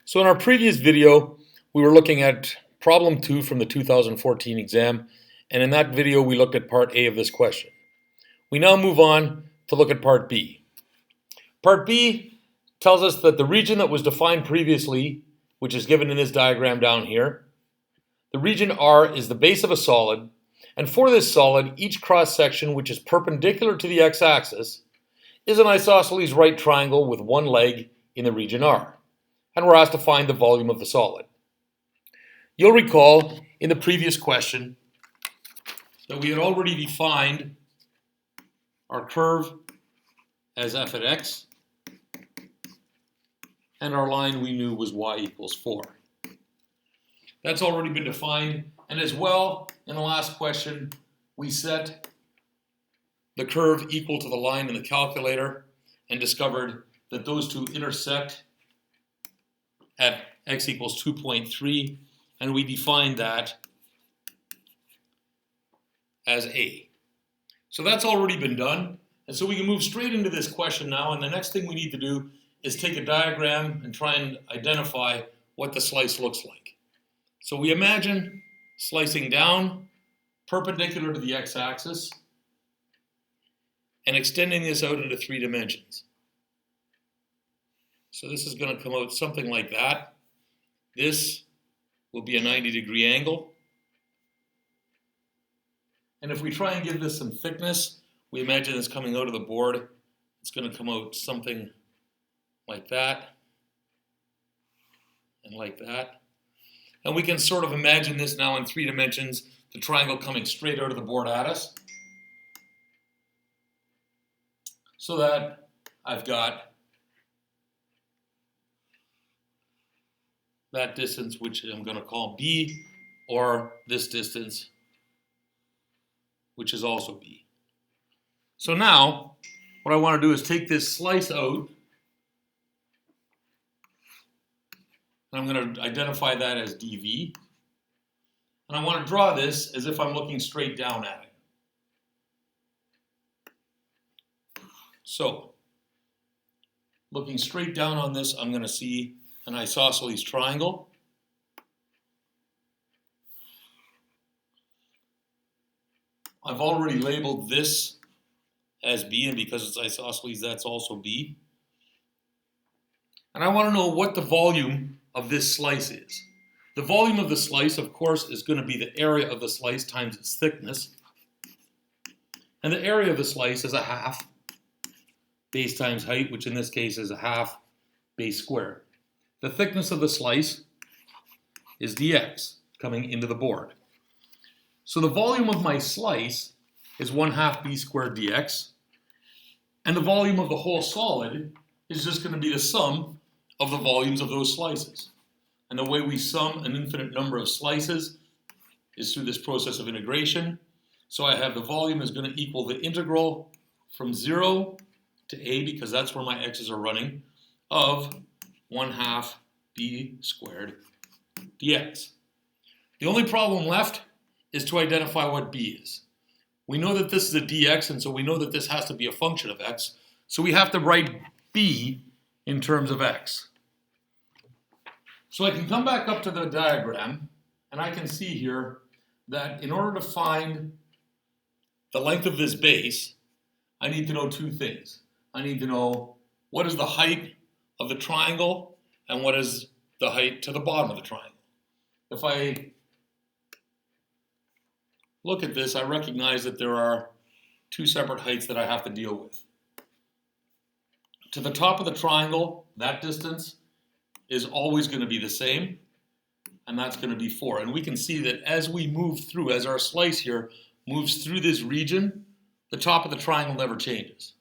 So in our previous video, we were looking at problem 2 from the 2014 exam, and in that video we looked at part A of this question. We now move on to look at part B. Part B tells us that the region that was defined previously, which is given in this diagram down here, the region R is the base of a solid, and for this solid, each cross-section which is perpendicular to the x-axis is an isosceles right triangle with one leg in the region R. And we're asked to find the volume of the solid. You'll recall in the previous question that we had already defined our curve as f at x, and our line we knew was y equals 4. That's already been defined, and as well, in the last question, we set the curve equal to the line in the calculator and discovered that those two intersect at x equals 2.3, and we defined that as a. So that's already been done, and so we can move straight into this question now, and the next thing we need to do is take a diagram and try and identify what the slice looks like. So we imagine slicing down perpendicular to the x-axis and extending this out into 3 dimensions. So this is going to come out something like that. This will be a 90-degree angle. And if we try and give this some thickness, we imagine it's coming out of the board. It's going to come out something like that and like that. And we can sort of imagine this now in 3 dimensions, the triangle coming straight out of the board at us. So that I've got that distance, which I'm going to call B, or this distance, which is also B. So now, what I want to do is take this slice out, and I'm going to identify that as dV, and I want to draw this as if I'm looking straight down at it. So, looking straight down on this, I'm going to see an isosceles triangle. I've already labeled this as B, and because it's isosceles, that's also B. And I want to know what the volume of this slice is. The volume of the slice, of course, is going to be the area of the slice times its thickness. And the area of the slice is a half base times height, which in this case is a half base squared. The thickness of the slice is dx, coming into the board. So the volume of my slice is 1/2 b squared dx, and the volume of the whole solid is just going to be the sum of the volumes of those slices. And the way we sum an infinite number of slices is through this process of integration. So I have the volume is going to equal the integral from 0 to a, because that's where my x's are running, of 1/2 b squared dx. The only problem left is to identify what b is. We know that this is a dx, and so we know that this has to be a function of x. So we have to write b in terms of x. So I can come back up to the diagram, and I can see here that in order to find the length of this base, I need to know 2 things. I need to know what is the height of the triangle and what is the height to the bottom of the triangle. If I look at this, I recognize that there are 2 separate heights that I have to deal with. To the top of the triangle, that distance is always going to be the same, and that's going to be 4. And we can see that as we move through, as our slice here moves through this region, the top of the triangle never changes.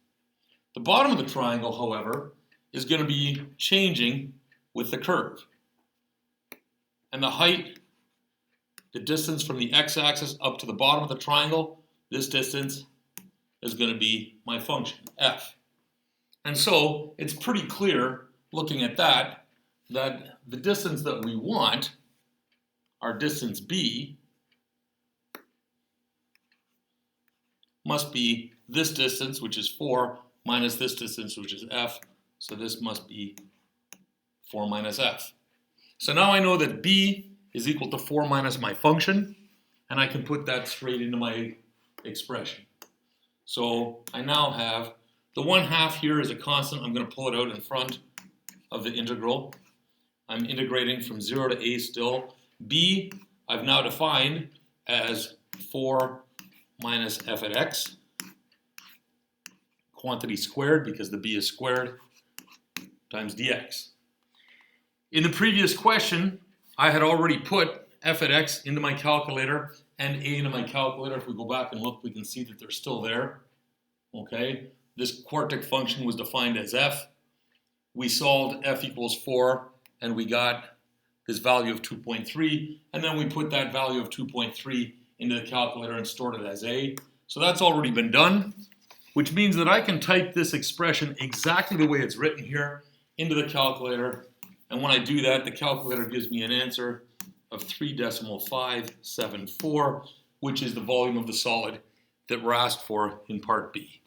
The bottom of the triangle, however, is going to be changing with the curve. And the height, the distance from the x-axis up to the bottom of the triangle, this distance is going to be my function, f. And so it's pretty clear, looking at that the distance that we want, our distance b, must be this distance, which is 4, minus this distance, which is f. So this must be 4 minus f. So now I know that B is equal to 4 minus my function, and I can put that straight into my expression. So I now have the 1/2 here is a constant. I'm going to pull it out in front of the integral. I'm integrating from 0 to a still. B I've now defined as 4 minus f at x, quantity squared because the b is squared, times dx. In the previous question, I had already put f at x into my calculator and a into my calculator. If we go back and look, we can see that they're still there. Okay, this quartic function was defined as f. We solved f equals 4, and we got this value of 2.3, and then we put that value of 2.3 into the calculator and stored it as a. So that's already been done, which means that I can type this expression exactly the way it's written here into the calculator, and when I do that, the calculator gives me an answer of 3.574, which is the volume of the solid that we're asked for in part B.